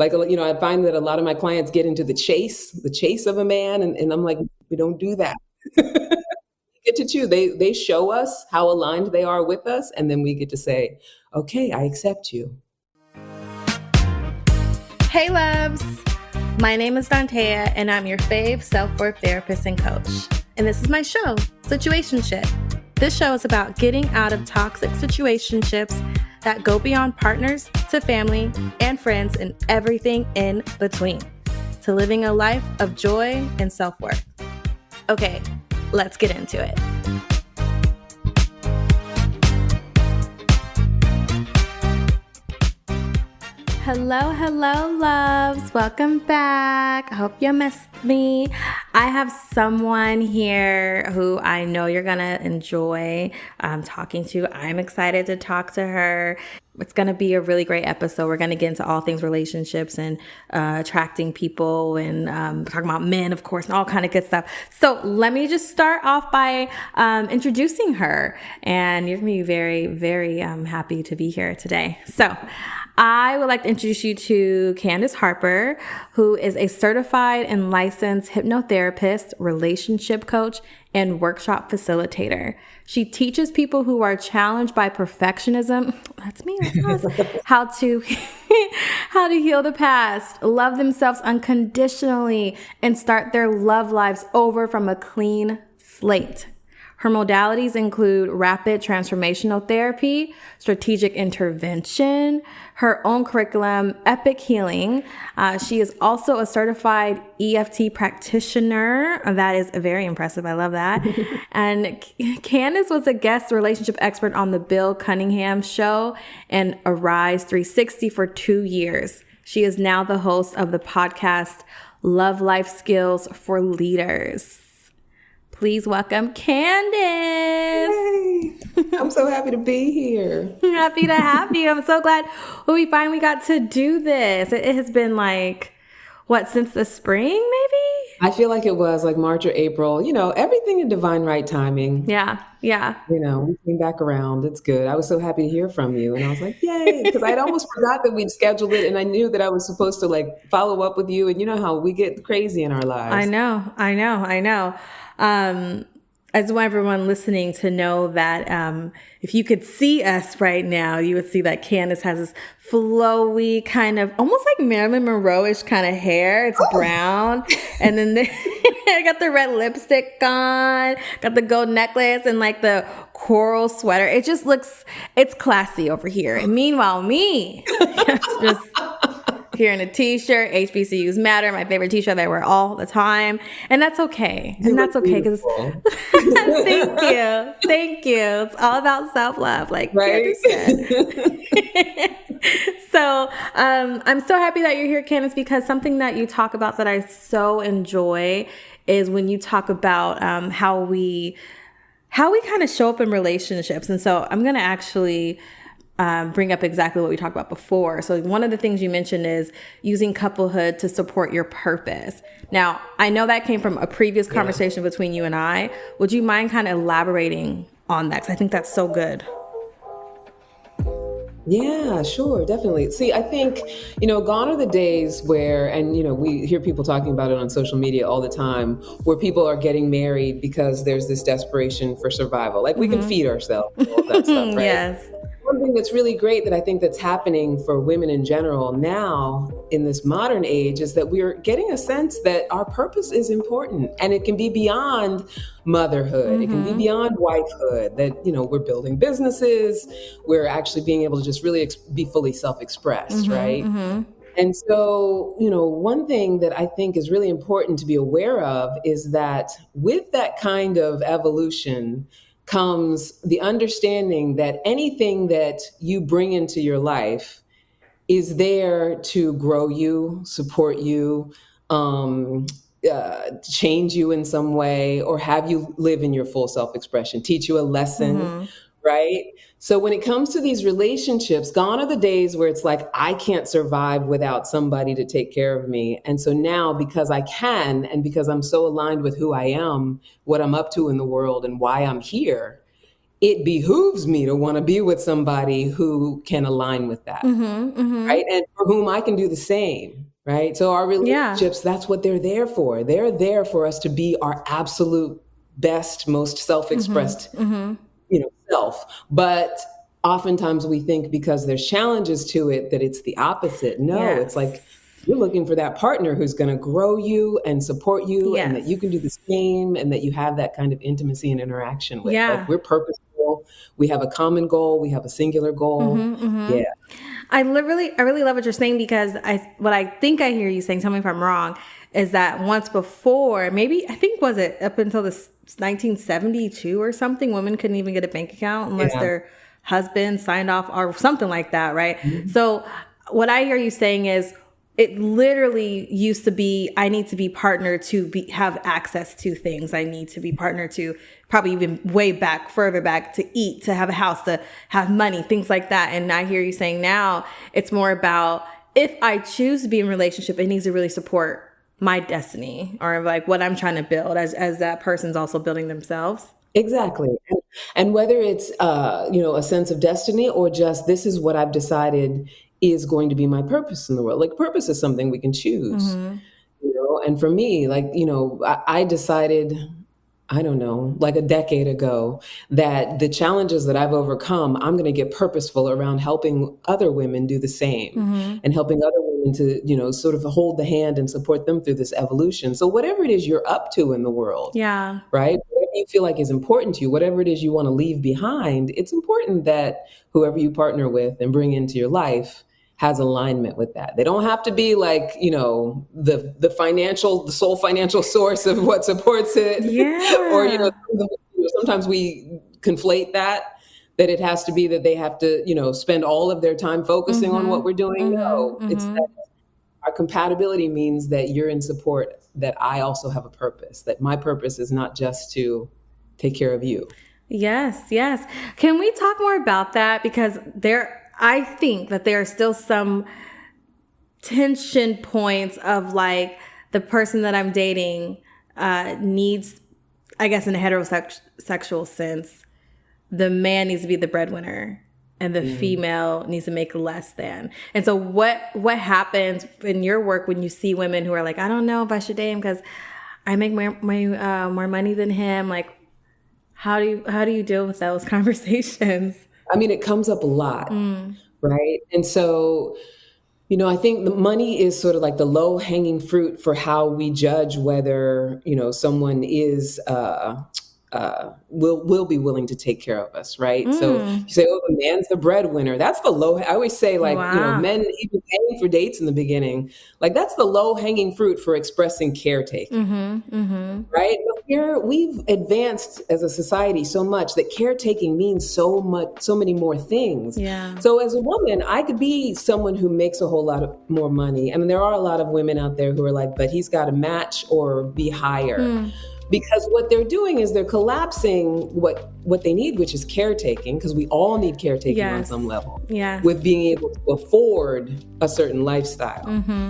Like, I find that a lot of my clients get into the chase of a man. And I'm like, we don't do that. We get to choose. They show us how aligned they are with us. And then we get to say, okay, I accept you. Hey loves, my name is Dantea and I'm your fave self-worth therapist and coach. And this is my show, Situationship. This show is about getting out of toxic situationships that go beyond partners to family and friends and everything in between, to living a life of joy and self-worth. Okay, let's get into it. Hello, loves. Welcome back. I hope you missed me. I have someone here who I know you're going to enjoy talking to. I'm excited to talk to her. It's going to be a really great episode. We're going to get into all things relationships and attracting people and talking about men, of course, and all kind of good stuff. So let me just start off by introducing her. And you're going to be very, very happy to be here today. So I would like to introduce you to Candice Harper, who is a certified and licensed hypnotherapist, relationship coach, and workshop facilitator. She teaches people who are challenged by perfectionism, that's me, that's us, how to heal the past, love themselves unconditionally, and start their love lives over from a clean slate. Her modalities include rapid transformational therapy, strategic intervention, her own curriculum, Epic Healing. She is also a certified EFT practitioner. That is very impressive. I love that. And Candice was a guest relationship expert on the Bill Cunningham Show and Arise 360 for 2 years. She is now the host of the podcast, Love Life Skills for Leaders. Please welcome Candice. Yay. I'm so happy to be here. Happy to have you. I'm so glad we finally got to do this. It has been since the spring, maybe? I feel like it was like March or April, everything in divine right timing. Yeah. We came back around. It's good. I was so happy to hear from you. And I was like, yay, because I'd almost forgot that we'd scheduled it. And I knew that I was supposed to follow up with you. And you know how we get crazy in our lives. I know. I just want everyone listening to know that if you could see us right now, you would see that Candice has this flowy kind of, almost like Marilyn Monroe-ish kind of hair. It's brown. And then I got the red lipstick on, got the gold necklace and the coral sweater. It just looks, it's classy over here. And meanwhile, me, just here in a t-shirt, HBCUs matter, my favorite t-shirt that I wear all the time. And that's okay. And that's okay because thank you. It's all about self-love, like Candice said. So I'm so happy that you're here, Candice, because something that you talk about that I so enjoy is when you talk about how we kind of show up in relationships. And so I'm going to actually bring up exactly what we talked about before. So one of the things you mentioned is using couplehood to support your purpose. Now, I know that came from a previous conversation between you and I. Would you mind kind of elaborating on that? 'Cause I think that's so good. Yeah, sure, definitely. See, I think, gone are the days where, and, we hear people talking about it on social media all the time, where people are getting married because there's this desperation for survival. Like we can feed ourselves, all that stuff, right? Yes. One thing that's really great that I think that's happening for women in general now in this modern age is that we're getting a sense that our purpose is important and it can be beyond motherhood. Mm-hmm. It can be beyond wifehood, that, we're building businesses. We're actually being able to just really be fully self-expressed, right? Mm-hmm. And so, one thing that I think is really important to be aware of is that with that kind of evolution comes the understanding that anything that you bring into your life is there to grow you, support you, change you in some way, or have you live in your full self-expression, teach you a lesson, right? So when it comes to these relationships, gone are the days where it's like, I can't survive without somebody to take care of me. And so now, because I can, and because I'm so aligned with who I am, what I'm up to in the world and why I'm here, it behooves me to want to be with somebody who can align with that. Right. And for whom I can do the same. Right. So our Yeah. relationships, that's what they're there for. They're there for us to be our absolute best, most self-expressed, self. But oftentimes we think because there's challenges to it that it's the opposite. No, it's like Yes. you're looking for that partner who's going to grow you and support you and that Yes. you can do the same and that you have that kind of intimacy and interaction with. Like Yeah. we're purposeful. We have a common goal. We have a singular goal. Yeah. I really love what you're saying, because what I think I hear you saying, tell me if I'm wrong, is that once before, maybe, I think, was it up until this 1972 or something, women couldn't even get a bank account unless Yeah. their husband signed off or something like that, right? Mhm. So what I hear you saying is, it literally used to be, I need to be partnered to have access to things. I need to be partnered to, probably even way back, further back, to eat, to have a house, to have money, things like that. And I hear you saying now it's more about, if I choose to be in a relationship, it needs to really support my destiny, or like what I'm trying to build as that person's also building themselves. Exactly. And whether it's a sense of destiny or just this is what I've decided is going to be my purpose in the world. Like purpose is something we can choose, and for me, like, I decided, I don't know, like a decade ago, that the challenges that I've overcome, I'm going to get purposeful around helping other women do the same and helping other women to, sort of hold the hand and support them through this evolution. So whatever it is you're up to in the world, Yeah. right? Whatever you feel like is important to you, whatever it is you want to leave behind, it's important that whoever you partner with and bring into your life has alignment with that. They don't have to be like, the sole financial source of what supports it. Or, Yeah. sometimes we conflate that it has to be that they have to, spend all of their time focusing on what we're doing. No, it's that our compatibility means that you're in support, that I also have a purpose, that my purpose is not just to take care of you. Yes, yes. Can we talk more about that? Because I think that there are still some tension points of, like, the person that I'm dating needs, I guess in a heterosexual sense, the man needs to be the breadwinner and the female needs to make less than. And so what happens in your work when you see women who are like, I don't know if I should date him because I make more money than him? Like, how do you deal with those conversations? I mean, it comes up a lot, right? And so, I think the money is sort of like the low hanging fruit for how we judge whether, someone is, will be willing to take care of us, right? So you say, oh, the man's the breadwinner. That's the low. I always say, like, Wow. men even paying for dates in the beginning, like that's the low hanging fruit for expressing caretaking, right? But here we've advanced as a society so much that caretaking means so many more things. Yeah. So as a woman, I could be someone who makes a whole lot of more money. And there are a lot of women out there who are like, but he's got to match or be higher. Because what they're doing is they're collapsing what they need, which is caretaking, because we all need caretaking on some level, with being able to afford a certain lifestyle,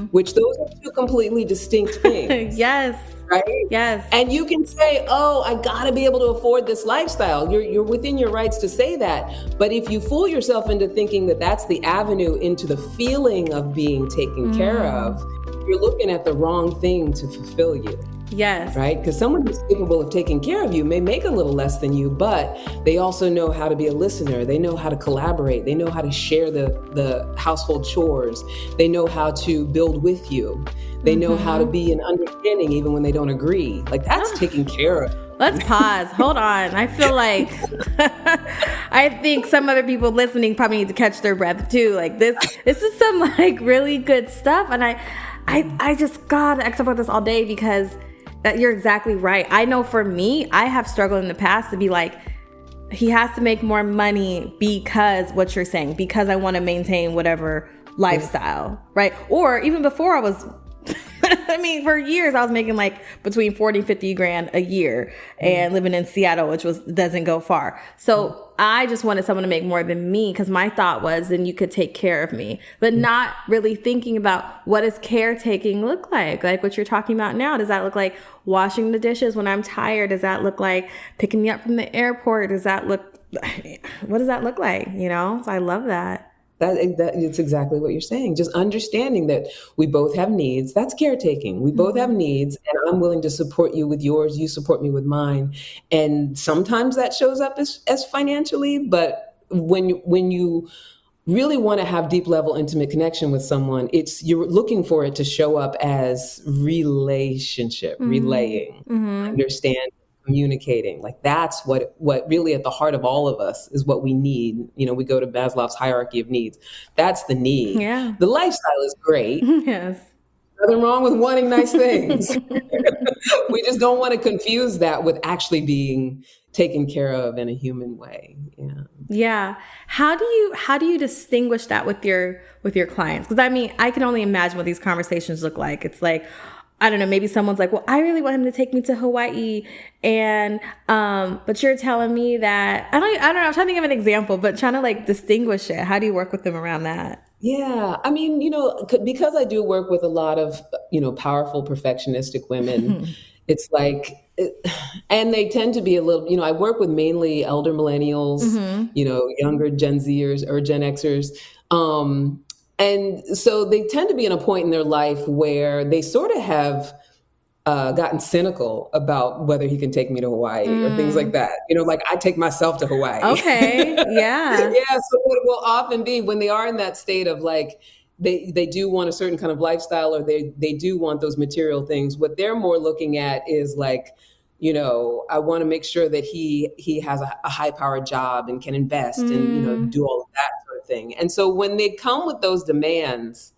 which those are two completely distinct things. Yes. Right? Yes. And you can say, oh, I got to be able to afford this lifestyle. You're within your rights to say that. But if you fool yourself into thinking that that's the avenue into the feeling of being taken care of, you're looking at the wrong thing to fulfill you. Yes. Right? Because someone who's capable of taking care of you may make a little less than you, but they also know how to be a listener. They know how to collaborate. They know how to share the household chores. They know how to build with you. They know how to be an understanding even when they don't agree. Like that's taken care of. Let's pause. Hold on. I feel like I think some other people listening probably need to catch their breath too. Like this is some like really good stuff. And I just gotta talk about this all day because you're exactly right. I know for me, I have struggled in the past to be like, he has to make more money because what you're saying, because I want to maintain whatever lifestyle, right? Or even before I was, I mean, for years I was making like between 40 and 50 grand a year and living in Seattle, which doesn't go far. So I just wanted someone to make more than me because my thought was then you could take care of me, but not really thinking about what does caretaking look like what you're talking about now. Does that look like washing the dishes when I'm tired? Does that look like picking me up from the airport? Does that look what does that look like? So I love that. That it's exactly what you're saying. Just understanding that we both have needs. That's caretaking. We both have needs, and I'm willing to support you with yours. You support me with mine. And sometimes that shows up as financially, but when you really want to have deep level intimate connection with someone, you're looking for it to show up as relationship, relaying, understanding, communicating. Like that's what really at the heart of all of us is what we need. We go to Maslow's hierarchy of needs. That's the need. Yeah. The lifestyle is great. Yes. Nothing wrong with wanting nice things. We just don't want to confuse that with actually being taken care of in a human way. Yeah. Yeah. How do you distinguish that with your clients? Because I can only imagine what these conversations look like. It's like, I don't know, maybe someone's like, well, I really want him to take me to Hawaii. And, but you're telling me that, I don't know, I'm trying to think of an example, but trying to like distinguish it. How do you work with them around that? Yeah. I mean, because I do work with a lot of, powerful perfectionistic women, it's like, and they tend to be a little, I work with mainly elder millennials, younger Gen Zers or Gen Xers. And so they tend to be in a point in their life where they sort of have gotten cynical about whether he can take me to Hawaii or things like that. Like I take myself to Hawaii. Okay. Yeah. Yeah. So what it will often be when they are in that state of like, they do want a certain kind of lifestyle or they do want those material things. What they're more looking at is like, I want to make sure that he has a high powered job and can invest and, do all of that sort of thing. And so when they come with those demands,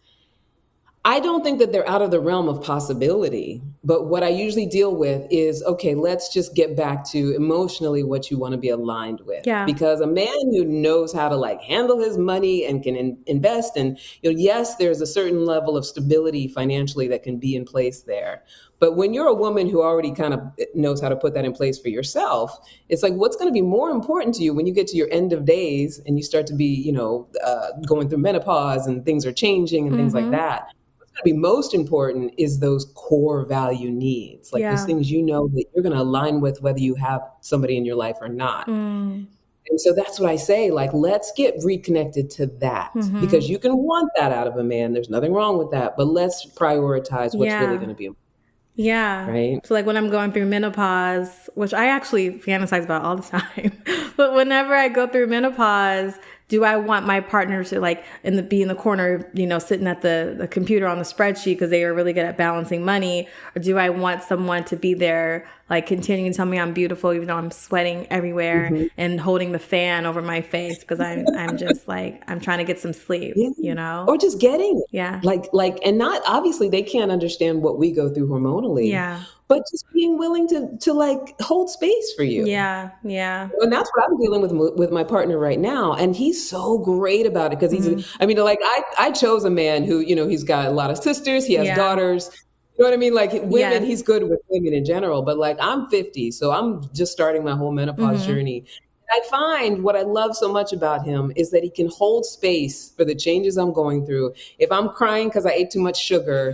I don't think that they're out of the realm of possibility, but what I usually deal with is, okay, let's just get back to emotionally what you want to be aligned with. Yeah. Because a man who knows how to like handle his money and can invest and, yes, there's a certain level of stability financially that can be in place there. But when you're a woman who already kind of knows how to put that in place for yourself, it's like, what's going to be more important to you when you get to your end of days and you start to be, going through menopause and things are changing and things like that. Going to be most important is those core value needs, like those things that you're going to align with whether you have somebody in your life or not. And so that's what I say, like, let's get reconnected to that because you can want that out of a man. There's nothing wrong with that, but let's prioritize what's really going to be important. Yeah. Right. So like when I'm going through menopause, which I actually fantasize about all the time, but whenever I go through menopause, do I want my partner to like be in the corner, sitting at the computer on the spreadsheet because they are really good at balancing money? Or do I want someone to be there, like continuing to tell me I'm beautiful, even though I'm sweating everywhere and holding the fan over my face because I'm just like, I'm trying to get some sleep, Or just getting it. Yeah. Like, and not, obviously they can't understand what we go through hormonally. Yeah. But just being willing to like hold space for you. Yeah. Yeah. And that's what I'm dealing with my partner right now. And he's so great about it because I chose a man who, he's got a lot of sisters. He has daughters. You know what I mean? Like women, he's good with women in general. But like I'm 50, so I'm just starting my whole menopause journey. I find what I love so much about him is that he can hold space for the changes I'm going through. If I'm crying because I ate too much sugar,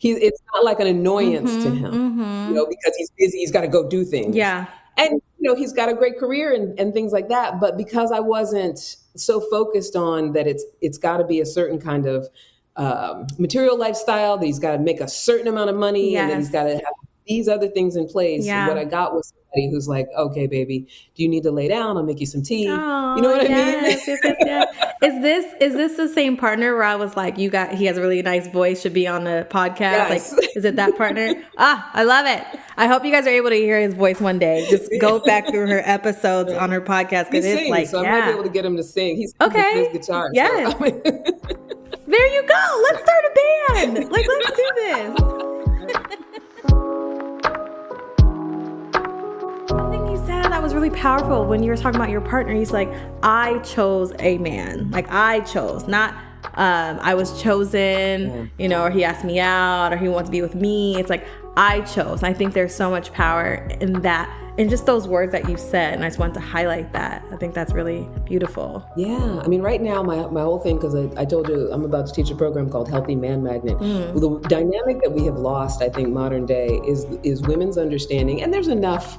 it's not like an annoyance to him, because he's busy, he's got to go do things. Yeah. And, he's got a great career and things like that. But because I wasn't so focused on that it's got to be a certain kind of material lifestyle, that he's got to make a certain amount of money and that he's got to have these other things in place. Yeah. What I got was somebody who's like, okay, baby, do you need to lay down? I'll make you some tea. Oh, you know what I mean? Yes. Is this the same partner where I was like, he has a really nice voice, should be on the podcast? Yes. Like, is it that partner? I love it. I hope you guys are able to hear his voice one day. Just go back through her episodes on her podcast because it's like, so I might be able to get him to sing. He's okay. His guitar. Yes. So. There you go. Let's start a band. Like, let's do this. Something you said that was really powerful when you were talking about your partner. He's like, I chose a man. Like I chose, not I was chosen, or he asked me out or he wants to be with me. It's like, I chose. I think there's so much power in that, in just those words that you said. And I just wanted to highlight that. I think that's really beautiful. Yeah. I mean, right now, my whole thing, because I told you I'm about to teach a program called Healthy Man Magnet. The dynamic that we have lost, I think, modern day is women's understanding. And there's enough,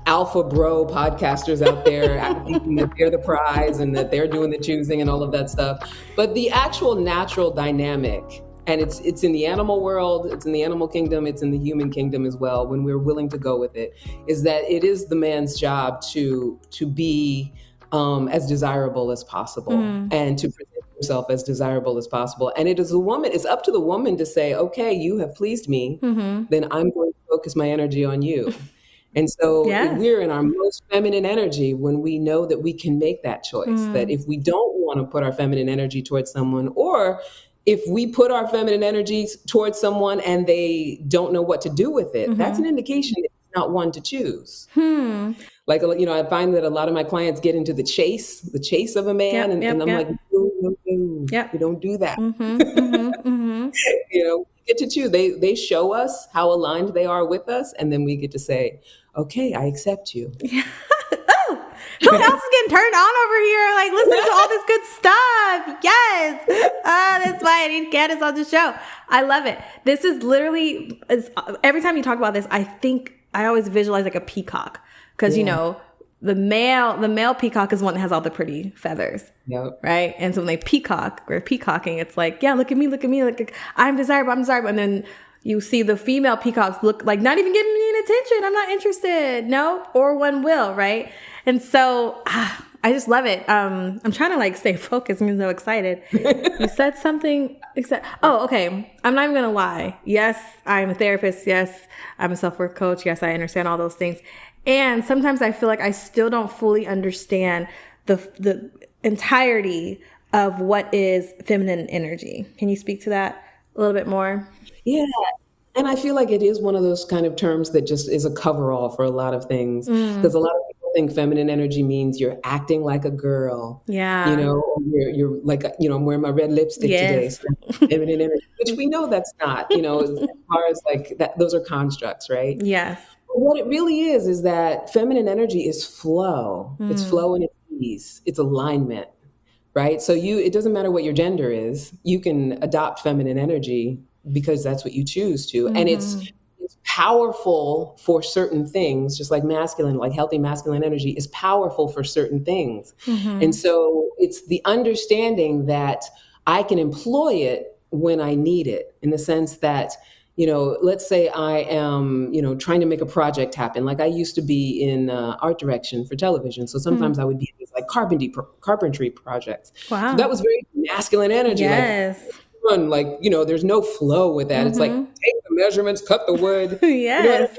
alpha bro podcasters out there thinking that they're the prize and that they're doing the choosing and all of that stuff. But the actual natural dynamic, and it's in the animal world, it's in the animal kingdom, it's in the human kingdom as well, when we're willing to go with it, is that it is the man's job to be as desirable as possible and to present himself as desirable as possible. And it is it's up to the woman to say, okay, you have pleased me, then I'm going to focus my energy on you. And so we're in our most feminine energy when we know that we can make that choice, that if we don't want to put our feminine energy towards someone, or if we put our feminine energy towards someone and they don't know what to do with it, that's an indication it's not one to choose. Like, I find that a lot of my clients get into the chase of a man, and I'm like, no, you don't do that. We get to choose. They show us how aligned they are with us, and then we get to say, okay, I accept you. Oh, who else is getting turned on over here? Like, listening to all this good stuff. Yes. That's why I need Candice on the show. I love it. This is literally, every time you talk about this, I always visualize like a peacock. Because, the male peacock is one that has all the pretty feathers. Yep. Right? And so when we're peacocking, it's like, yeah, look at me. Like, I'm desirable. And then you see the female peacocks look like not even getting any attention. I'm not interested. No, or one will, right? And so I just love it. I'm trying to like stay focused. I'm so excited. You said something. Oh, okay. I'm not even going to lie. Yes, I'm a therapist. Yes, I'm a self-worth coach. Yes, I understand all those things. And sometimes I feel like I still don't fully understand the entirety of what is feminine energy. Can you speak to that a little bit more? Yeah. And I feel like it is one of those kind of terms that just is a coverall for a lot of things. Because a lot of people think feminine energy means you're acting like a girl. Yeah. You're like, I'm wearing my red lipstick today. So feminine energy, which we know that's not, as far as like that, those are constructs, right? Yes. But what it really is that feminine energy is flow. It's flow and it's ease. It's alignment. Right? So it doesn't matter what your gender is, you can adopt feminine energy because that's what you choose to. And it's powerful for certain things, just like healthy masculine energy is powerful for certain things. And so it's the understanding that I can employ it when I need it, in the sense that, let's say I am, trying to make a project happen. Like I used to be in art direction for television. So sometimes I would be in these like carpentry projects. Wow. So that was very masculine energy. Yes. Like, there's no flow with that. It's like, take the measurements, cut the wood. Yes.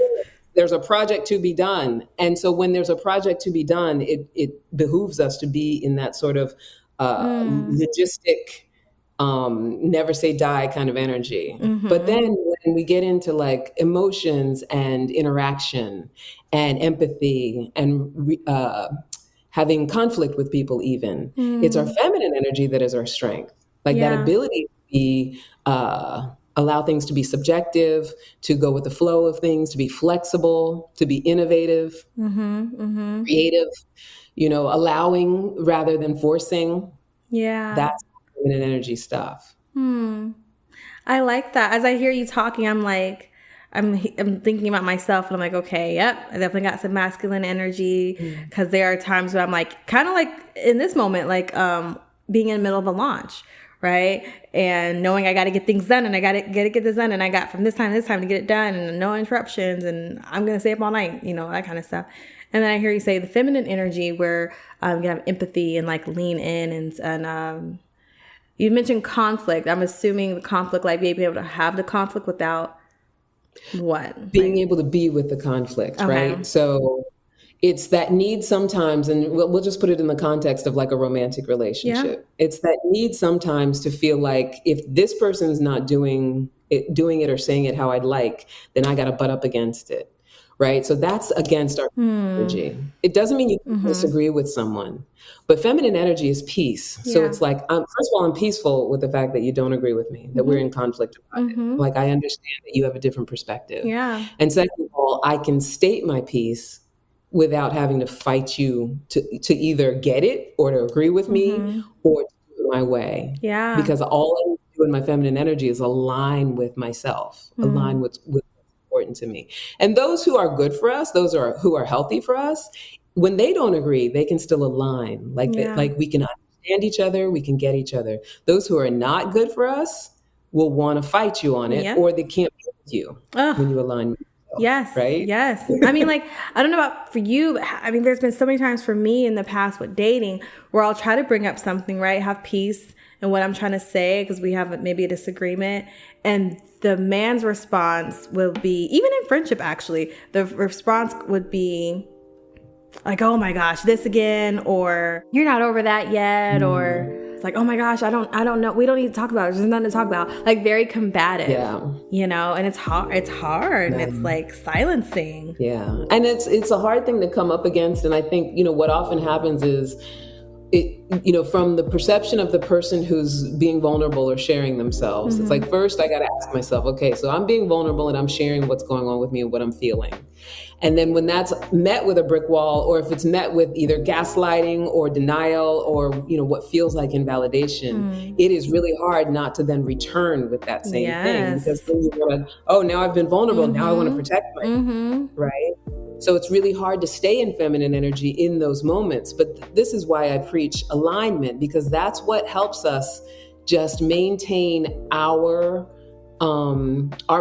There's a project to be done. And so when there's a project to be done, it behooves us to be in that sort of logistic, never say die kind of energy. But then when we get into like emotions and interaction and empathy and having conflict with people even, it's our feminine energy that is our strength. Like that ability to be, allow things to be subjective, to go with the flow of things, to be flexible, to be innovative, creative, allowing rather than forcing. Yeah. That's feminine energy stuff. I like that. As I hear you talking, I'm like, I'm thinking about myself and I'm like, okay, yep, I definitely got some masculine energy, because there are times where I'm like, kind of like in this moment, like being in the middle of a launch, right? And knowing I got to get things done and I got to get this done and I got from this time to get it done and no interruptions and I'm going to stay up all night, that kind of stuff. And then I hear you say the feminine energy where you have empathy and like lean in and you mentioned conflict. I'm assuming the conflict, like being able to have the conflict without what? Being able to be with the conflict, right? So it's that need sometimes, and we'll just put it in the context of like a romantic relationship. Yeah. It's that need sometimes to feel like if this person's not doing it or saying it how I'd like, then I got to butt up against it, right? So that's against our energy. It doesn't mean you disagree with someone, but feminine energy is peace. So it's like, first of all, I'm peaceful with the fact that you don't agree with me, that we're in conflict about it. Like I understand that you have a different perspective. Yeah. And second of all, I can state my piece without having to fight you to either get it or to agree with me or to do it my way. Yeah. Because all I do in my feminine energy is align with myself, align with important to me. And those who are good for us, who are healthy for us, when they don't agree, they can still align. Like we can understand each other, we can get each other. Those who are not good for us will want to fight you on it, or they can't be with you when you align with yourself, Yes. right? Yes. I mean, like, I don't know about for you, but I mean, there's been so many times for me in the past with dating where I'll try to bring up something, right? Have peace in what I'm trying to say because we have maybe a disagreement. And the man's response will be, even in friendship, actually, the response would be like, oh my gosh, this again, or you're not over that yet, or it's like, oh my gosh, I don't know. We don't need to talk about it. There's nothing to talk about. Like very combative, and it's hard and it's like silencing. Yeah. And it's a hard thing to come up against. And I think, what often happens is from the perception of the person who's being vulnerable or sharing themselves, it's like, first I got to ask myself, okay, so I'm being vulnerable and I'm sharing what's going on with me and what I'm feeling. And then when that's met with a brick wall, or if it's met with either gaslighting or denial or, what feels like invalidation, it is really hard not to then return with that same thing. Because then you want to, oh, now I've been vulnerable. Now I want to protect myself, right? So it's really hard to stay in feminine energy in those moments. But this is why I preach alignment, because that's what helps us just maintain our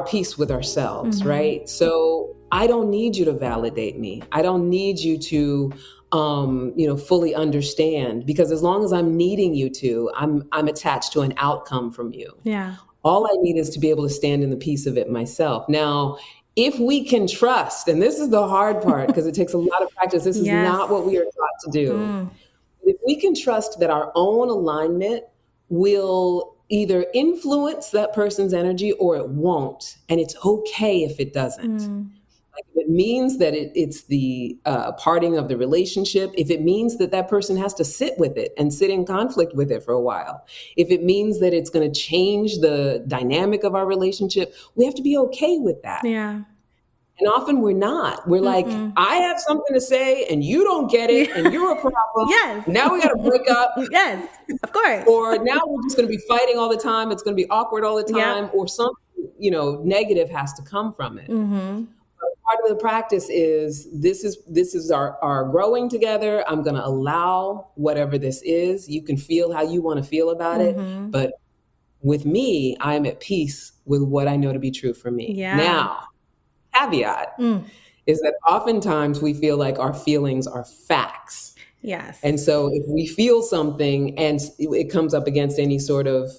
peace with ourselves, right? So I don't need you to validate me. I don't need you to, fully understand, because as long as I'm needing you to, I'm attached to an outcome from you. Yeah. All I need is to be able to stand in the peace of it myself. Now, if we can trust, and this is the hard part because it takes a lot of practice, this is not what we are taught to do. If we can trust that our own alignment will either influence that person's energy or it won't, and it's okay if it doesn't. Like if it means that it's the parting of the relationship, if it means that person has to sit with it and sit in conflict with it for a while, if it means that it's going to change the dynamic of our relationship, we have to be okay with that. Yeah. And often we're not. We're like, I have something to say and you don't get it and you're a problem. Yes. Now we got to break up. Yes, of course. Or now we're just going to be fighting all the time. It's going to be awkward all the time, or something, negative has to come from it. Part of the practice is this is our growing together. I'm going to allow whatever this is. You can feel how you want to feel about it. But with me, I'm at peace with what I know to be true for me. Yeah. Now, caveat is that oftentimes we feel like our feelings are facts. Yes. And so if we feel something and it comes up against any sort of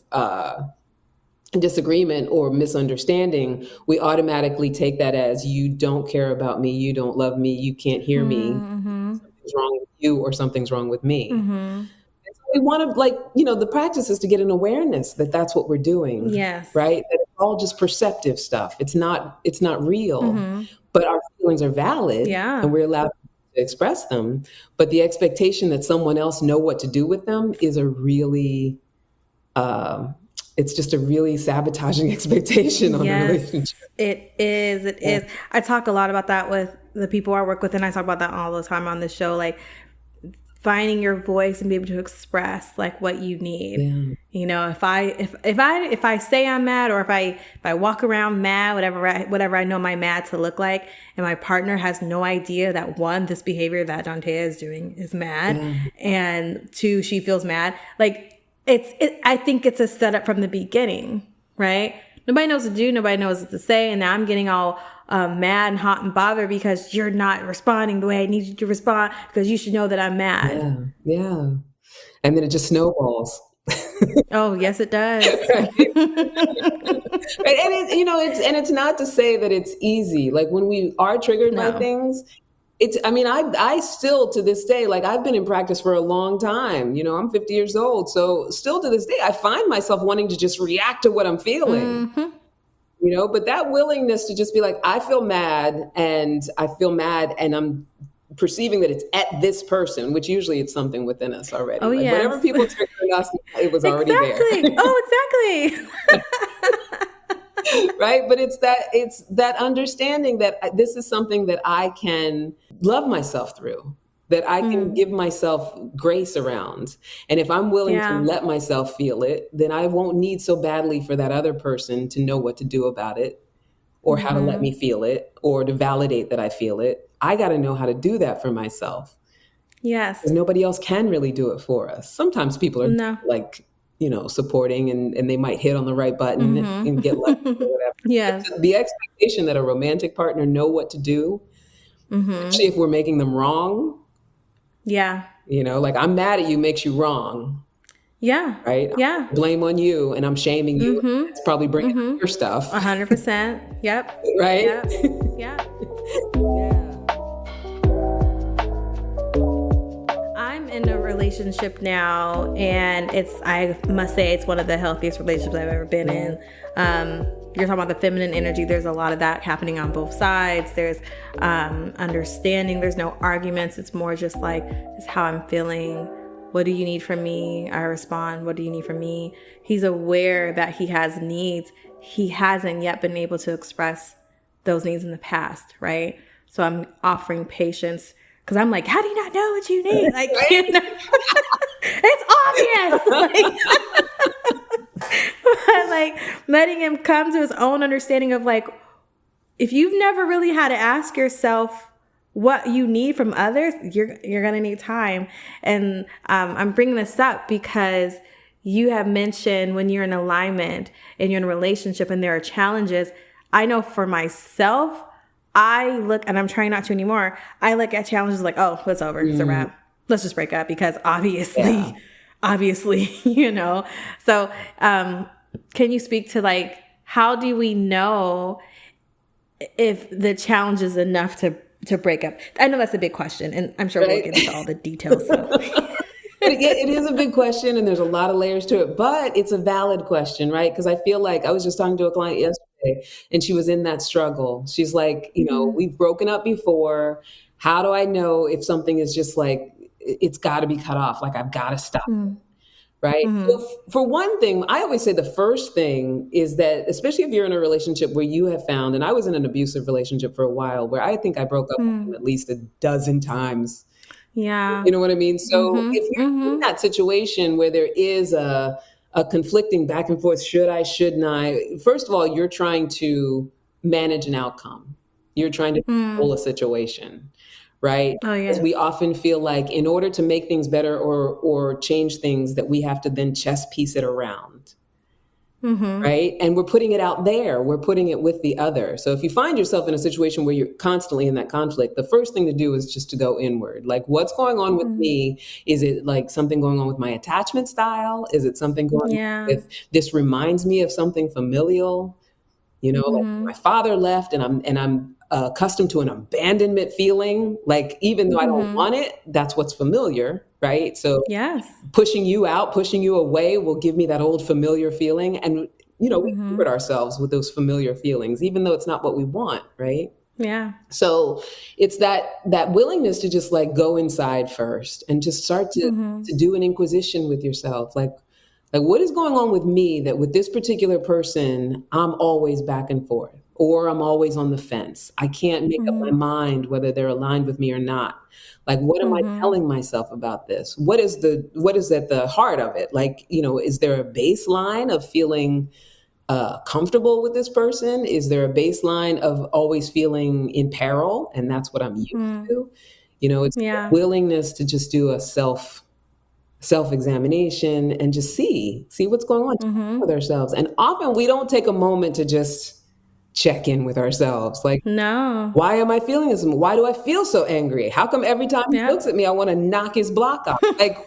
disagreement or misunderstanding, we automatically take that as you don't care about me, you don't love me, you can't hear me, something's wrong with you or something's wrong with me. And so we want to the practice is to get an awareness that that's what we're doing. Yes. Right? That it's all just perceptive stuff. It's not real, but our feelings are valid and we're allowed to express them. But the expectation that someone else know what to do with them is a really, it's just a really sabotaging expectation on the relationship. It is. I talk a lot about that with the people I work with, and I talk about that all the time on the show, like finding your voice and be able to express like what you need. If I say I'm mad, or if I walk around mad, whatever I know my mad to look like, and my partner has no idea that one, this behavior that Dantea is doing is mad, and two, she feels mad, like I think it's a setup from the beginning, right? Nobody knows what to do. Nobody knows what to say. And now I'm getting all mad and hot and bothered because you're not responding the way I need you to respond, because you should know that I'm mad. Yeah. And then it just snowballs. Oh, yes, it does. And it's not to say that it's easy. Like when we are triggered by things, I still to this day, like I've been in practice for a long time, I'm 50 years old. So still to this day, I find myself wanting to just react to what I'm feeling, but that willingness to just be like, I feel mad and I'm perceiving that it's at this person, which usually it's something within us already. Oh, yes. Whatever people triggering us, it was already there. Oh, exactly. Right. But it's that understanding that this is something that I can love myself through, that I can give myself grace around. And if I'm willing to let myself feel it, then I won't need so badly for that other person to know what to do about it. or how to let me feel it or to validate that I feel it. I got to know how to do that for myself. Yes. Because nobody else can really do it for us. Sometimes people are No. like, supporting and they might hit on the right button and get lucky or whatever. Yes. But the expectation that a romantic partner know what to do, especially if we're making them wrong, Yeah. like I'm mad at you makes you wrong, Yeah. right? Yeah. Blame on you and I'm shaming you. It's probably bringing up your stuff, 100%. Yep. right? Yep. Yeah. Yeah. I'm in a relationship now, and I must say, it's one of the healthiest relationships I've ever been in. You're talking about the feminine energy. There's a lot of that happening on both sides. There's understanding. There's no arguments. It's more just like, this is how I'm feeling. What do you need from me? I respond, what do you need from me? He's aware that he has needs. He hasn't yet been able to express those needs in the past, right? So I'm offering patience, because I'm like, how do you not know what you need? Like, it's obvious. Like, letting him come to his own understanding of, like, if you've never really had to ask yourself what you need from others, you're gonna need time. And I'm bringing this up because you have mentioned when you're in alignment and you're in a relationship and there are challenges. I know for myself, I look, and I'm trying not to anymore, I look at challenges like, oh, it's over, it's a wrap, let's just break up, because obviously, So can you speak to, like, how do we know if the challenge is enough to break up? I know that's a big question, and I'm sure we'll get into all the details. So. It is a big question, and there's a lot of layers to it, but it's a valid question, right? Because I feel like I was just talking to a client yesterday, and she was in that struggle. She's like, we've broken up before. How do I know if something is just like, it's got to be cut off? Like, I've got to stop. Right. So for one thing, I always say the first thing is that, especially if you're in a relationship where you have found, and I was in an abusive relationship for a while where I think I broke up with him at least a dozen times. Yeah. You know what I mean? So if you're in that situation where there is a conflicting back and forth, shouldn't I? First of all, you're trying to manage an outcome. You're trying to control a situation. Right? Oh, yes. Because we often feel like in order to make things better or change things, that we have to then chess piece it around. Right? And we're putting it out there. We're putting it with the other. So if you find yourself in a situation where you're constantly in that conflict, the first thing to do is just to go inward. Like, what's going on with me? Is it like something going on with my attachment style? Is it something going on with, this reminds me of something familial? Like my father left and I'm accustomed to an abandonment feeling. Like, even though I don't want it, that's what's familiar, right? So pushing you out, pushing you away will give me that old familiar feeling. And, we comfort ourselves with those familiar feelings, even though it's not what we want, right? Yeah. So it's that willingness to just like go inside first and just start to do an inquisition with yourself. Like, what is going on with me that with this particular person, I'm always back and forth, or I'm always on the fence. I can't make up my mind whether they're aligned with me or not. Like, what am I telling myself about this? What is at the heart of it? Like, is there a baseline of feeling comfortable with this person? Is there a baseline of always feeling in peril? And that's what I'm used to. It's the willingness to just do a self-examination and just see what's going on with ourselves. And often we don't take a moment to just check in with ourselves. Like, no, why am I feeling this? Why do I feel so angry? How come every time he looks at me, I want to knock his block off? Like,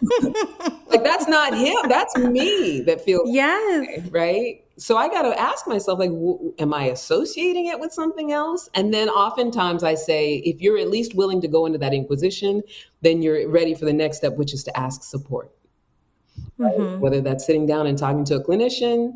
that's not him. That's me that feels angry, right? So I got to ask myself, like, am I associating it with something else? And then oftentimes I say, if you're at least willing to go into that inquisition, then you're ready for the next step, which is to ask support. Right? Whether that's sitting down and talking to a clinician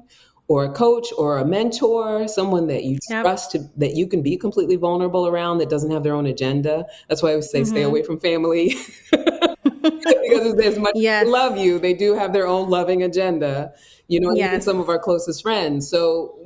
or a coach or a mentor, someone that you trust, that you can be completely vulnerable around, that doesn't have their own agenda. That's why I always say stay away from family. Because as much as they love you, they do have their own loving agenda, even some of our closest friends. So,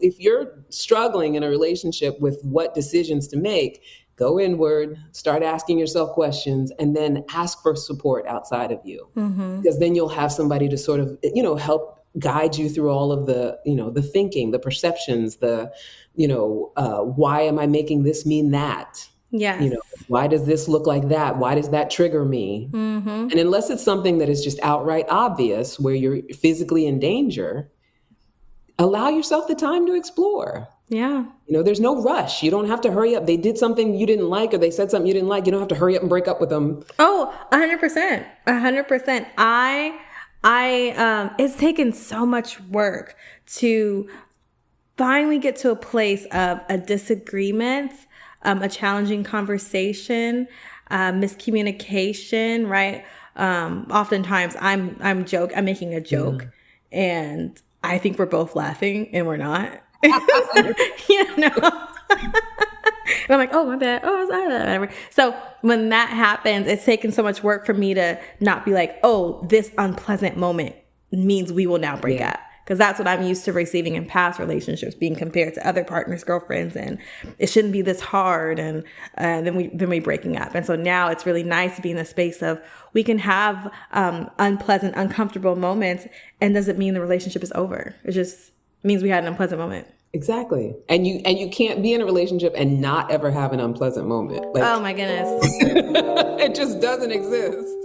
if you're struggling in a relationship with what decisions to make, go inward, start asking yourself questions, and then ask for support outside of you. Because then you'll have somebody to sort of, help guide you through all of the, the thinking, the perceptions, why am I making this mean that? Yes. Why does this look like that? Why does that trigger me? And unless it's something that is just outright obvious where you're physically in danger, allow yourself the time to explore. Yeah. There's no rush. You don't have to hurry up. They did something you didn't like, or they said something you didn't like. You don't have to hurry up and break up with them. Oh, 100%. 100%. It's taken so much work to finally get to a place of a disagreement, a challenging conversation, miscommunication, right? Oftentimes I'm making a joke and I think we're both laughing and we're not. And I'm like, oh, my bad. Oh, whatever. So when that happens, it's taken so much work for me to not be like, oh, this unpleasant moment means we will now break up. Because that's what I'm used to receiving in past relationships, being compared to other partners, girlfriends, and it shouldn't be this hard. And then we breaking up. And so now it's really nice to be in the space of we can have unpleasant, uncomfortable moments, and doesn't mean the relationship is over. It just means we had an unpleasant moment. Exactly. And you can't be in a relationship and not ever have an unpleasant moment. Like, oh my goodness. It just doesn't exist.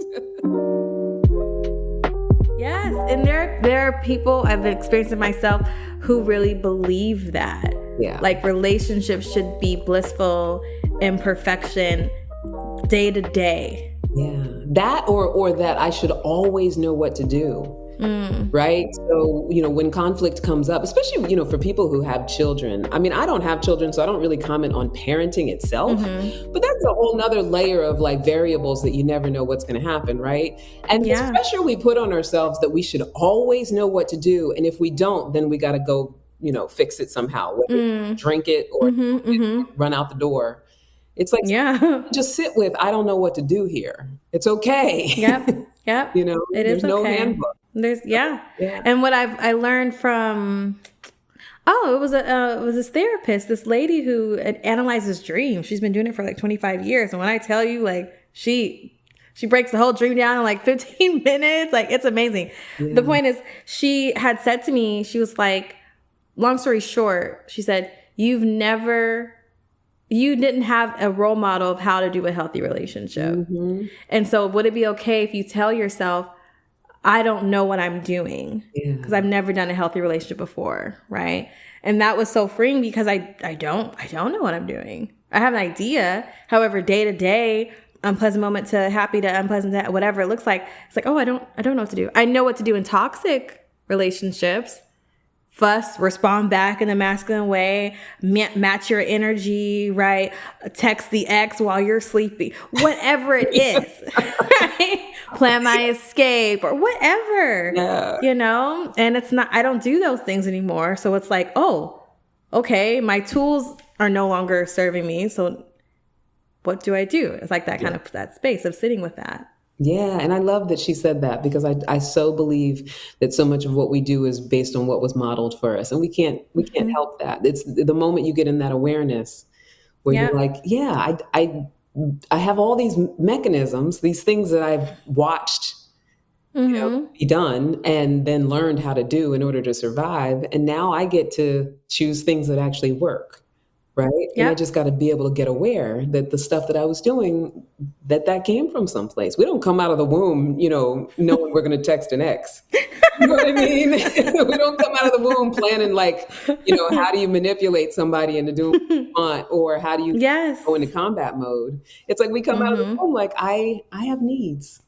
Yes. And there are people, I've experienced it myself, who really believe that. Yeah. Like relationships should be blissful in perfection day to day. Yeah. That or that I should always know what to do. Right. So, when conflict comes up, especially, for people who have children, I mean, I don't have children, so I don't really comment on parenting itself, but that's a whole nother layer of like variables that you never know what's going to happen. Right. And this pressure we put on ourselves that we should always know what to do. And if we don't, then we got to go, fix it somehow, whether drink it or run out the door. It's like, just sit with, I don't know what to do here. It's okay. Yep. There's no handbook. There's and what I learned from it was this therapist, this lady who analyzes dreams. She's been doing it for like 25 years, and when I tell you, like she breaks the whole dream down in like 15 minutes, like it's amazing. The point is, she had said to me, she was like, long story short, she said, you didn't have a role model of how to do a healthy relationship, and so would it be okay if you tell yourself, I don't know what I'm doing because I've never done a healthy relationship before, right? And that was so freeing because I don't know what I'm doing. I have an idea. However, day to day, unpleasant moment to happy to unpleasant to whatever it looks like. It's like, oh, I don't know what to do. I know what to do in toxic relationships. Fuss, respond back in a masculine way, match your energy, right? Text the ex while you're sleeping, whatever it is, right? Plan my escape or whatever, and it's not, I don't do those things anymore. So it's like, oh, okay, my tools are no longer serving me. So what do I do? It's like that kind of that space of sitting with that. Yeah. And I love that she said that because I so believe that so much of what we do is based on what was modeled for us. And we can't help that. It's the moment you get in that awareness where you're like, I have all these mechanisms, these things that I've watched be done and then learned how to do in order to survive. And now I get to choose things that actually work. Right. And I just got to be able to get aware that the stuff that I was doing, that came from someplace. We don't come out of the womb, knowing we're going to text an ex. You know what I mean? We don't come out of the womb planning like, how do you manipulate somebody into doing what you want, or how do you go into combat mode? It's like we come out of the womb like, I have needs.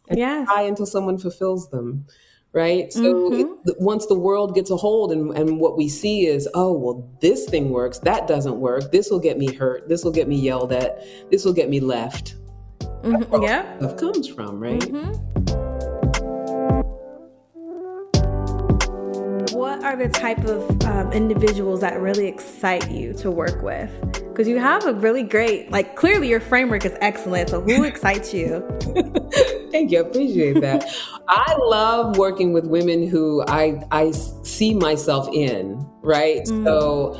And try until someone fulfills them. Right. So once the world gets a hold and what we see is, oh, well, this thing works. That doesn't work. This will get me hurt. This will get me yelled at. This will get me left. That's where all stuff comes from. Right. What are the type of individuals that really excite you to work with? Because you have a really great, like, clearly your framework is excellent. So who excites you? Thank you. I appreciate that. I love working with women who I see myself in, right? So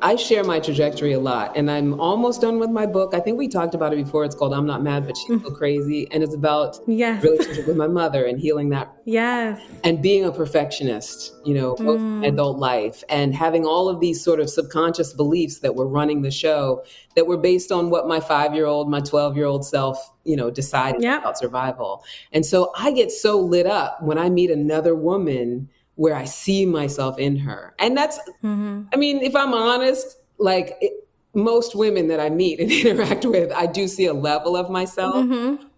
I share my trajectory a lot, and I'm almost done with my book. I think we talked about it before. It's called I'm Not Mad, But She's So Crazy. And it's about Yes. relationship with my mother and healing that. Yes. And being a perfectionist, most of my adult life, and having all of these sort of subconscious beliefs that were running the show that were based on what my 5-year-old, my 12-year-old self, decided Yep. about survival. And so I get so lit up when I meet another woman where I see myself in her. And that's, I mean, if I'm honest, most women that I meet and interact with, I do see a level of myself.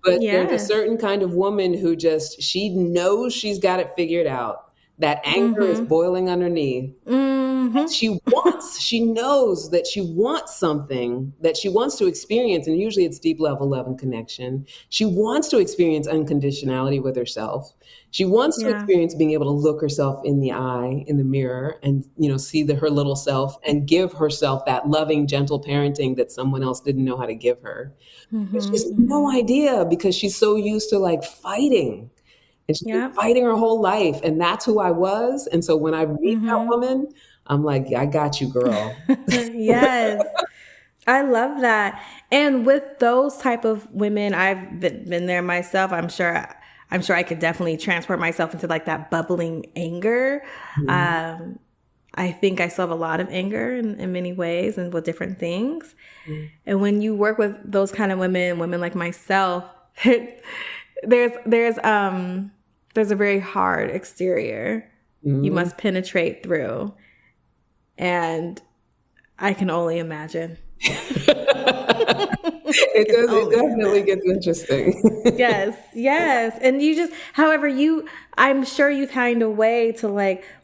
But there's a Yes. certain kind of woman who she knows she's got it figured out. That anger is boiling underneath. And she knows that she wants something that she wants to experience. And usually it's deep level love and connection. She wants to experience unconditionality with herself. She wants to experience being able to look herself in the eye, in the mirror, and, see her little self and give herself that loving, gentle parenting that someone else didn't know how to give her. But she has no idea because she's so used to fighting. And she's been fighting her whole life. And that's who I was. And so when I meet that woman, I'm like, yeah, I got you, girl. Yes. I love that. And with those type of women, I've been there myself. I'm sure I could definitely transport myself into that bubbling anger. I think I still have a lot of anger in many ways and with different things. And when you work with those kind of women like myself, there's a very hard exterior you must penetrate through. And I can only imagine. It definitely gets interesting. Yes. And I'm sure you find a way to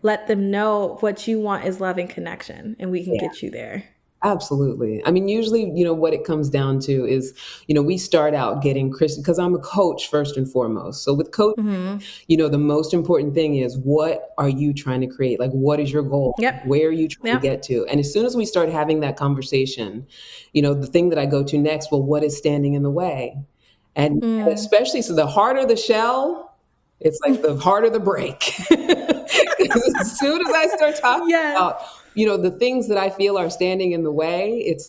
let them know what you want is love and connection, and we can get you there. Absolutely. I mean, usually, what it comes down to is, we start out getting Christian, because I'm a coach first and foremost. So with coaching, the most important thing is, what are you trying to create? What is your goal? Yep. Where are you trying to get to? And as soon as we start having that conversation, the thing that I go to next, well, what is standing in the way? And especially, so the harder the shell, it's the harder the break. As soon as I start talking about, the things that I feel are standing in the way, it's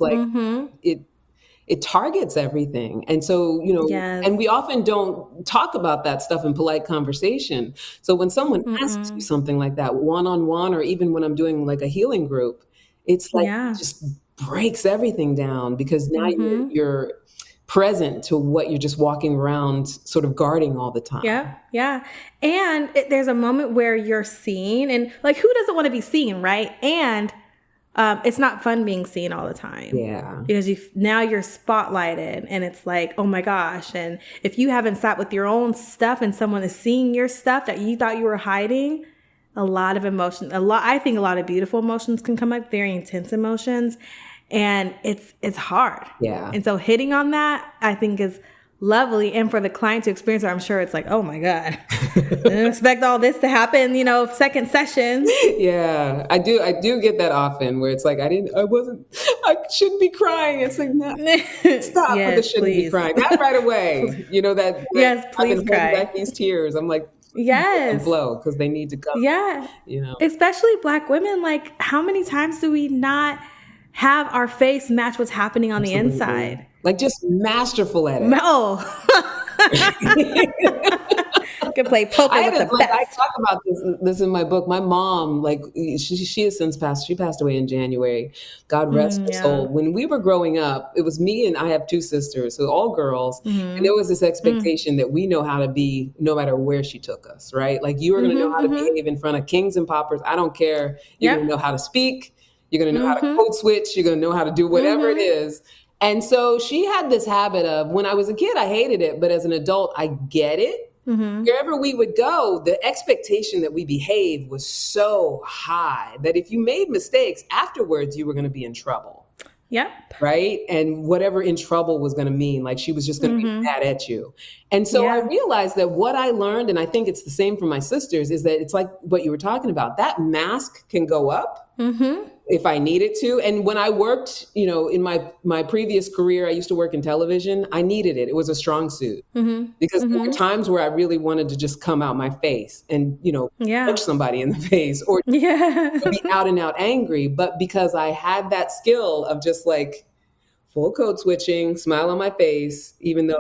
it targets everything. And so, and we often don't talk about that stuff in polite conversation. So when someone asks you something like that, one-on-one, or even when I'm doing a healing group, it's it just breaks everything down, because now you're present to what you're just walking around sort of guarding all the time. Yeah. And there's a moment where you're seen, and who doesn't want to be seen, right? And it's not fun being seen all the time. Yeah. Because now you're spotlighted, and it's oh my gosh. And if you haven't sat with your own stuff and someone is seeing your stuff that you thought you were hiding, a lot of emotion, I think a lot of beautiful emotions can come up, very intense emotions. And it's hard. Yeah. And so hitting on that, I think, is lovely. And for the client to experience it, I'm sure it's oh my God, I didn't expect all this to happen, second session. Yeah, I do get that often, where it's I shouldn't be crying. It's no, stop with the shouldn't be crying. Not right away. Yes, please I've been cry. holding back these tears. I'm yes, flow, because they need to come. Yeah. Especially Black women. How many times do we not have our face match what's happening on the inside? Just masterful at it. No. Can play poker with the best. I talk about this in my book. My mom, she has since passed. She passed away in January. God rest her soul. When we were growing up, it was me, and I have two sisters, so all girls. And there was this expectation that we know how to be no matter where she took us, right? You are going to know how to behave in front of kings and paupers. I don't care. You're going to know how to speak. You're going to know how to code switch. You're going to know how to do whatever it is. And so she had this habit of, when I was a kid, I hated it. But as an adult, I get it. Wherever we would go, the expectation that we behave was so high that if you made mistakes afterwards, you were going to be in trouble. Yep. Right? And whatever in trouble was going to mean, she was just going to be mad at you. And so I realized that what I learned, and I think it's the same for my sisters, is that it's what you were talking about. That mask can go up. if I needed to. And when I worked, in my previous career, I used to work in television. I needed it. It was a strong suit because there were times where I really wanted to just come out my face and, punch Yeah. somebody in the face or be Yes. out and out angry. But because I had that skill of just like full code switching, smile on my face, even though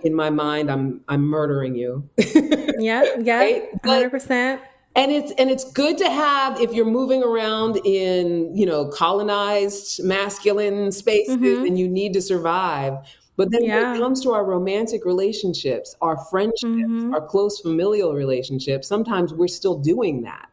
in my mind I'm murdering you. Yep. Yep. Right? But 100%. and it's good to have if you're moving around in, colonized masculine spaces and you need to survive. But then when it Yeah. comes to our romantic relationships, our friendships, our close familial relationships, sometimes we're still doing that.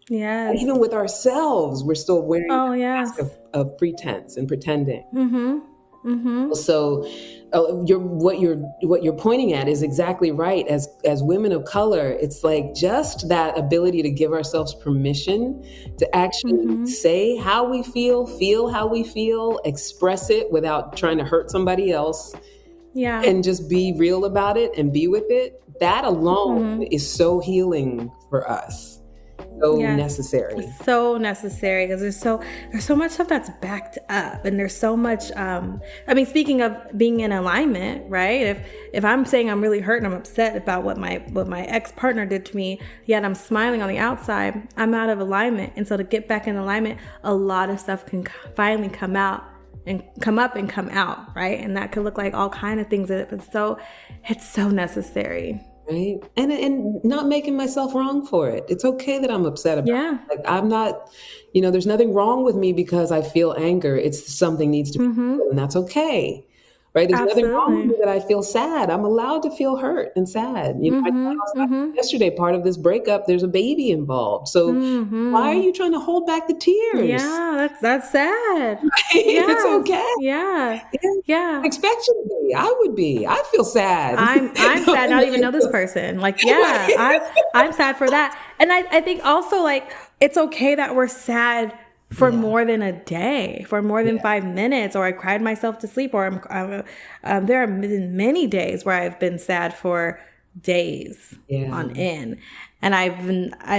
And Yes. even with ourselves, we're still wearing Oh, that yes. mask of pretense and pretending. Mm-hmm. So, what you're pointing at is exactly right. As women of color, it's like just that ability to give ourselves permission to actually say how we feel how we feel, express it without trying to hurt somebody else, Yeah. and just be real about it and be with it. That alone is so healing for us, so Yes. necessary. It's so necessary because there's so much stuff that's backed up, and there's so much speaking of being in alignment, right? If I'm saying I'm really hurt and I'm upset about what my ex-partner did to me, yet I'm smiling on the outside, I'm out of alignment. And so to get back in alignment, a lot of stuff can finally come out and come up and come out, right? And that could look like all kind of things, but it's so necessary. Right. And not making myself wrong for it. It's okay that I'm upset about Yeah. it. Like I'm not, there's nothing wrong with me because I feel anger. It's something needs to be felt, and that's okay. Right. There's nothing wrong with Absolutely. me that I feel sad. I'm allowed to feel hurt and sad. I was yesterday, part of this breakup, there's a baby involved. So why are you trying to hold back the tears? Yeah, that's sad. It's Yes. okay. Yeah. Yeah. Yeah. I expect you to be. I would be. I feel sad. I'm sad not even know this person. Like, yeah, I'm sad for that. And I think also like it's okay that we're sad for more than a day, for more than 5 minutes, or I cried myself to sleep, or there are many days where I've been sad for days on end. And I've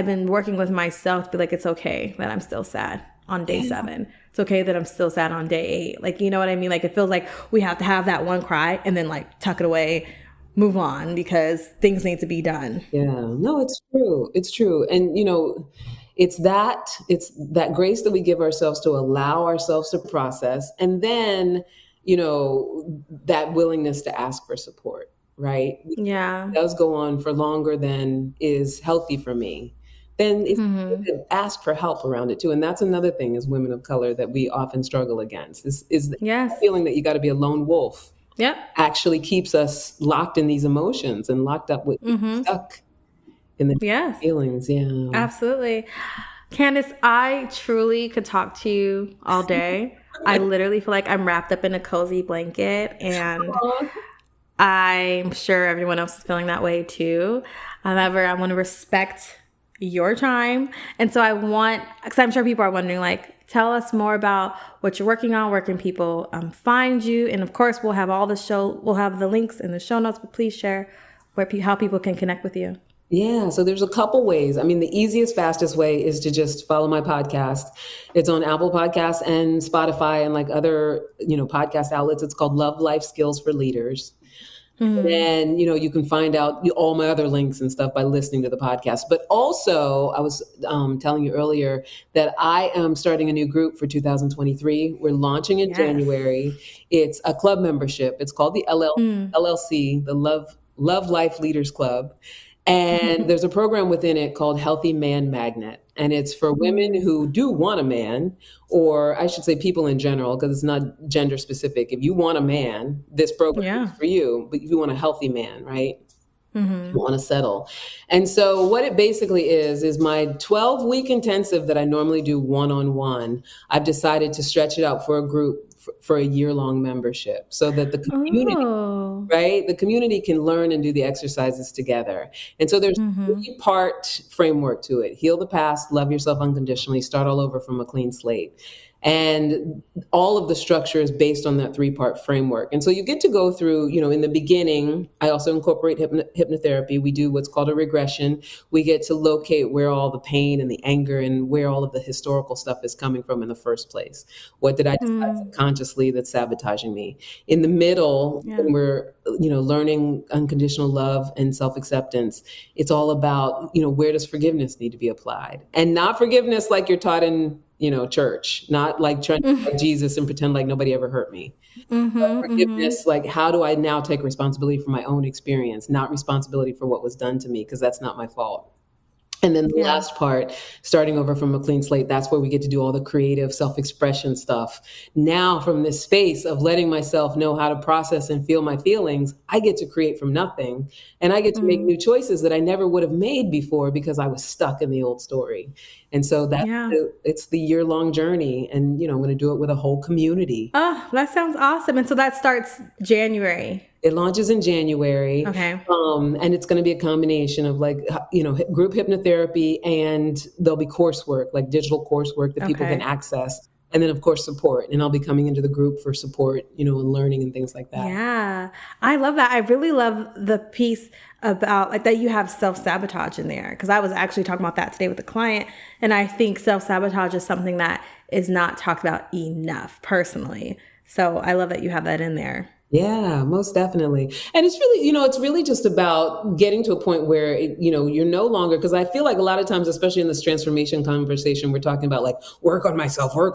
been working with myself to be like, it's okay that I'm still sad on day 7. It's okay that I'm still sad on day 8. Like, you know what I mean? Like, it feels like we have to have that one cry and then like tuck it away, move on because things need to be done. Yeah, no, it's true. It's true. And, it's that grace that we give ourselves to allow ourselves to process. And then, that willingness to ask for support, right? Yeah. It does go on for longer than is healthy for me. Then it's good to ask for help around it too. And that's another thing as women of color that we often struggle against is the Yes. feeling that you got to be a lone wolf. Yep. Actually keeps us locked in these emotions and locked up with stuck in the Yes. feelings. Yeah. Absolutely. Candice, I truly could talk to you all day. I literally feel like I'm wrapped up in a cozy blanket, and I'm sure everyone else is feeling that way too. However, I want to respect your time. And so because I'm sure people are wondering, like, tell us more about what you're working on. Where can people find you? And of course, we'll have we'll have the links in the show notes, but please share how people can connect with you. Yeah, so there's a couple ways. I mean, the easiest, fastest way is to just follow my podcast. It's on Apple Podcasts and Spotify and like other, podcast outlets. It's called Love Life Skills for Leaders. And, you can find out all my other links and stuff by listening to the podcast. But also, I was telling you earlier that I am starting a new group for 2023. We're launching in January. It's a club membership. It's called the LLC, the Love Life Leaders Club. And there's a program within it called Healthy Man Magnet. And it's for women who do want a man, or I should say people in general, because it's not gender specific. If you want a man, this program is for you. But if you want a healthy man, right? You want to settle. And so what it basically is my 12-week intensive that I normally do one-on-one. I've decided to stretch it out for a group for a year-long membership so that the community right? The community can learn and do the exercises together. And so there's a 3-part framework to it. Heal the past, love yourself unconditionally, start all over from a clean slate. And all of the structure is based on that 3-part framework. And so you get to go through, in the beginning, I also incorporate hypnotherapy. We do what's called a regression. We get to locate where all the pain and the anger and where all of the historical stuff is coming from in the first place. What did I decide subconsciously that's sabotaging me? In the middle, when we're, learning unconditional love and self-acceptance, it's all about, where does forgiveness need to be applied? And not forgiveness like you're taught in church, not like trying to be like Jesus and pretend like nobody ever hurt me. But forgiveness, like how do I now take responsibility for my own experience, not responsibility for what was done to me, because that's not my fault. And then the last part, starting over from a clean slate, that's where we get to do all the creative self-expression stuff. Now, from this space of letting myself know how to process and feel my feelings, I get to create from nothing. And I get to make new choices that I never would have made before because I was stuck in the old story. And so it's the year-long journey. And, I'm going to do it with a whole community. Oh, that sounds awesome. And so that starts January. It launches in January. Okay. And it's going to be a combination of group hypnotherapy, and there'll be coursework, like digital coursework that people can access. And then, of course, support. And I'll be coming into the group for support, and learning and things like that. Yeah. I love that. I really love the piece about that you have self-sabotage in there, because I was actually talking about that today with a client. And I think self-sabotage is something that is not talked about enough personally. So I love that you have that in there. Yeah, most definitely. And it's really, it's really just about getting to a point where, you're no longer, because I feel like a lot of times, especially in this transformation conversation, we're talking about like work on myself, where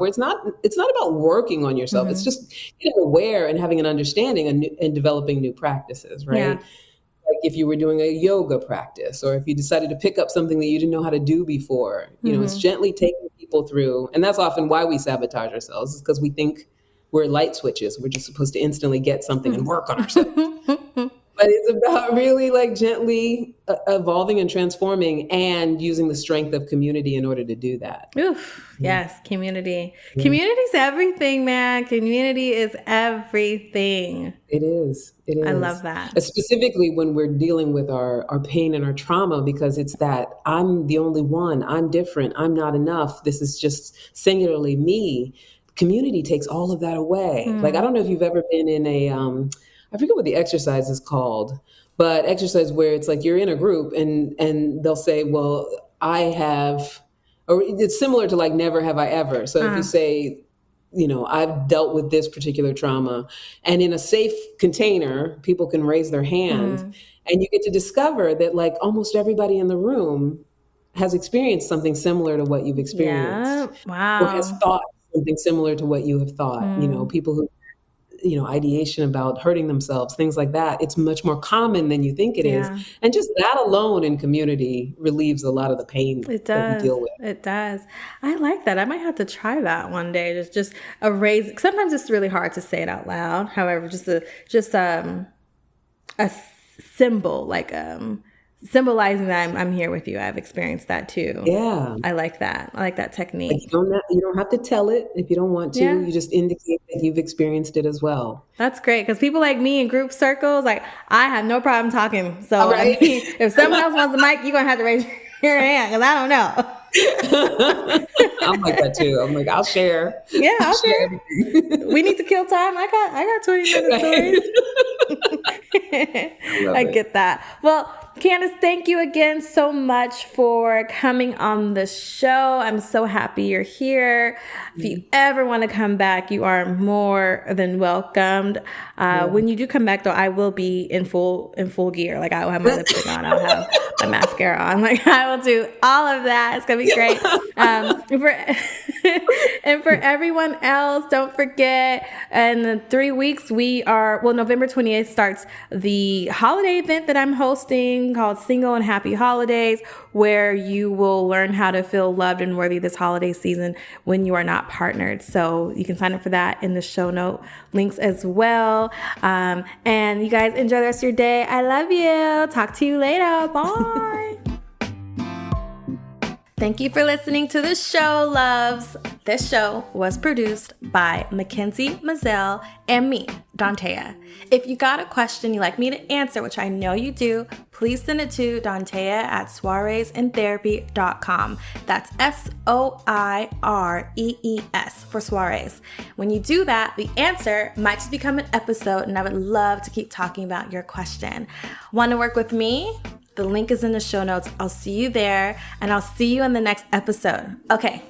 it's not about working on yourself. It's just getting aware and having an understanding and developing new practices, right? Yeah. Like if you were doing a yoga practice, or if you decided to pick up something that you didn't know how to do before, it's gently taking people through. And that's often why we sabotage ourselves, is because we think we're light switches. We're just supposed to instantly get something and work on ourselves. But it's about really like gently evolving and transforming, and using the strength of community in order to do that. Oof. Yes. Community. Yeah. Community's everything, man. Community is everything. It is. It is. I love that. Specifically when we're dealing with our pain and our trauma, because it's that I'm the only one, I'm different, I'm not enough, this is just singularly me. Community takes all of that away. Like, I don't know if you've ever been in a, I forget what the exercise is called, but exercise where it's like you're in a group and they'll say, well, I have, or it's similar to like, never have I ever. So if you say, I've dealt with this particular trauma, and in a safe container, people can raise their hand, and you get to discover that like almost everybody in the room has experienced something similar to what you've experienced. Yeah. Wow. Or has thought something similar to what you have thought. People who, ideation about hurting themselves, things like that. It's much more common than you think it is. And just that alone in community relieves a lot of the pain that we deal with. It does. I like that. I might have to try that one day. Just erase. Sometimes it's really hard to say it out loud. However, just a symbol, like symbolizing that I'm here with you. I've experienced that too. Yeah. I like that. I like that technique. Like you don't have to tell it if you don't want to. You just indicate that you've experienced it as well. That's great. Because people like me in group circles, like I have no problem talking. So I mean, if someone else wants the mic, you're going to have to raise your hand, because I don't know. I'm like that too. I'm like, I'll share. Yeah, I'll share. We need to kill time. I got 20 minutes stories. I get that. Well, Candice, thank you again so much for coming on the show. I'm so happy you're here. If you ever want to come back, you are more than welcomed. When you do come back, though, I will be in full gear. Like, I will have my lipstick on. I'll have my mascara on. Like, I will do all of that. It's gonna be great. And for everyone else, don't forget, in 3 weeks, November 28th starts the holiday event that I'm hosting called Single and Happy Holidays, where you will learn how to feel loved and worthy this holiday season when you are not partnered. So you can sign up for that in the show note links as well. And you guys enjoy the rest of your day. I love you. Talk to you later. Bye. Thank you for listening to the show, loves. This show was produced by Mackenzie Mazel and me, Dantea. If you got a question you'd like me to answer, which I know you do, please send it to dantea@soireesintherapy.com. That's SOIREES for soirees. When you do that, the answer might just become an episode, and I would love to keep talking about your question. Want to work with me? The link is in the show notes. I'll see you there, and I'll see you in the next episode. Okay,